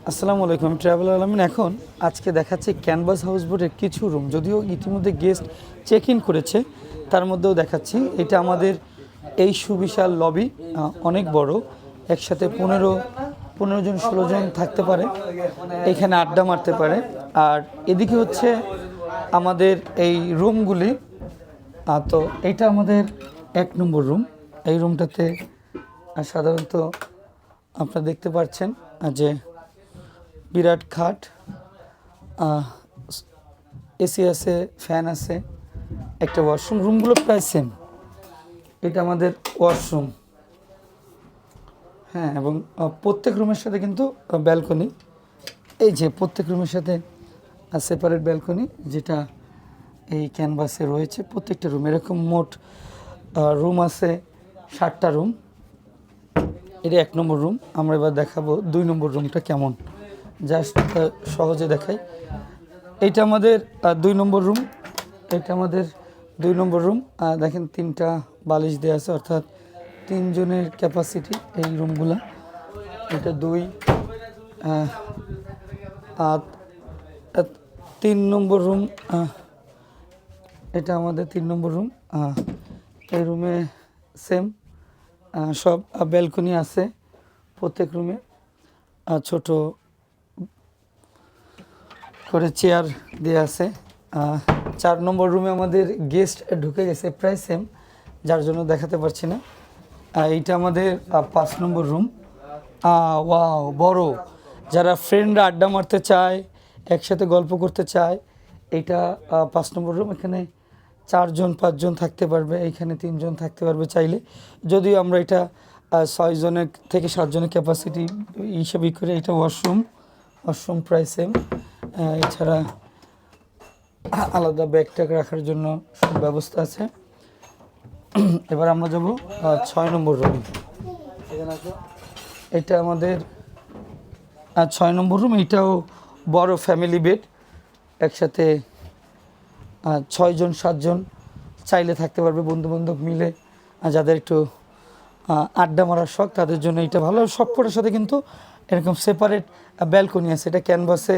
আসসালামু আলাইকুম, আমি ট্রাভেল আলামিন। এখন আজকে দেখাচ্ছি ক্যানভাস হাউসবোটের কিছু রুম, যদিও ইতিমধ্যে গেস্ট চেক ইন করেছে, তার মধ্যেও দেখাচ্ছি। এটা আমাদের এই সুবিশাল লবি, অনেক বড়, একসাথে 15 জন 16 জন থাকতে পারে, এখানে আড্ডা মারতে পারে। আর এদিকে হচ্ছে আমাদের এই রুমগুলি। তো এটা আমাদের 1 নম্বর রুম। এই রুমটাতে সাধারণত আপনারা দেখতে পাচ্ছেন যে বিরাট খাট, এসি আছে, ফ্যান আছে, একটা ওয়াশরুম। রুমগুলো প্রায় সেম। এটা আমাদের ওয়াশরুম, হ্যাঁ, এবং প্রত্যেক রুমের সাথে কিন্তু ব্যালকনি। এই যে প্রত্যেক রুমের সাথে সেপারেট ব্যালকনি, যেটা এই ক্যানভাসে রয়েছে। প্রত্যেকটা রুম এরকম মোট রুম আছে 7টা রুম। এটা 1 নম্বর রুম। আমরা এবার দেখাবো 2 নম্বর রুমটা কেমন, জাস্ট সহজে দেখাই। এইটা আমাদের 2 নম্বর রুম। এটা আমাদের 2 নম্বর রুম। দেখেন 3টা বালিশ দেওয়া আছে, অর্থাৎ 3 জনের ক্যাপাসিটি এই রুমগুলো। এটা 2 আর 3 নম্বর রুম। এটা আমাদের 3 নম্বর রুম। এই রুমে সেম সব ব্যালকনি আছে প্রত্যেক রুমে। ছোট করে চেয়ার দেওয়া আছে। 4 নম্বর রুমে আমাদের গেস্ট ঢুকে গেছে, প্রায় সেম, যার জন্য দেখাতে পারছি না। এইটা আমাদের 5 নম্বর রুম। ওয়াও, বড়। যারা ফ্রেন্ডরা আড্ডা মারতে চায়, একসাথে গল্প করতে চায়, এইটা 5 নম্বর রুম। এখানে 4 জন 5 জন থাকতে পারবে, এইখানে 3 জন থাকতে পারবে চাইলে। যদিও আমরা এটা 6 জনের থেকে 7 জনের ক্যাপাসিটি হিসাবে করে। এটা ওয়াশরুম প্রায় সেম। এছাড়া আলাদা ব্যাগট্যাগ রাখার জন্য সব ব্যবস্থা আছে। এবার আমরা যাব 6 নম্বর রুম। এটা আমাদের 6 নম্বর রুম। এটাও বড় ফ্যামিলি বেড, একসাথে 6 জন 7 জন চাইলে থাকতে পারবে, বন্ধুবান্ধব মিলে। যাদের একটু আড্ডা মারার শখ, তাদের জন্য এটা ভালো। সবকটার সাথে কিন্তু এরকম সেপারেট ব্যালকনি আছে। এটা ক্যানভাসে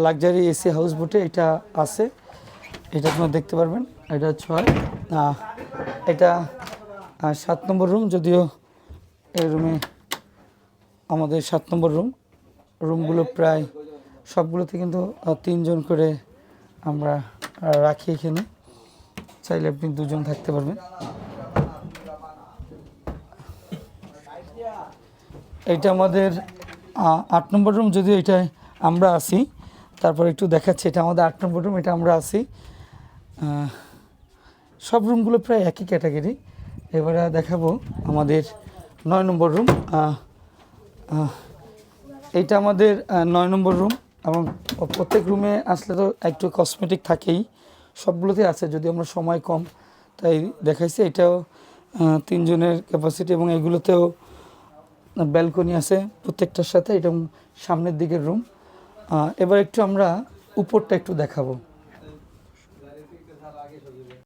লাক্সারি এসি হাউস বোটে এটা আছে, এটা আপনারা দেখতে পারবেন। এটা 6, এটা 7 নম্বর রুম। যদিও এই রুমে আমাদের 7 নম্বর রুমগুলো প্রায় সবগুলোতে কিন্তু 3 জন করে আমরা রাখি এখানে, চাইলে আপনি 2 জন থাকতে পারবেন। এইটা আমাদের 8 নম্বর রুম। যদিও এটাই আমরা আছি, তারপর একটু দেখাচ্ছি। এটা আমাদের 8 নম্বর রুম, এটা আমরা আছি। সব রুমগুলো প্রায় একই ক্যাটাগরি। এবারে দেখাবো আমাদের 9 নম্বর রুম। এইটা আমাদের 9 নম্বর রুম, এবং প্রত্যেক রুমে আসলে তো একটু কসমেটিক থাকেই, সবগুলোতে আছে। যদি আমরা সময় কম তাই দেখাইছি। এটাও 3 জনের ক্যাপাসিটি, এবং এগুলোতেও ব্যালকনি আছে প্রত্যেকটার সাথে। এটা সামনের দিকের রুম। এবার একটু আমরা উপরটা একটু দেখাবো।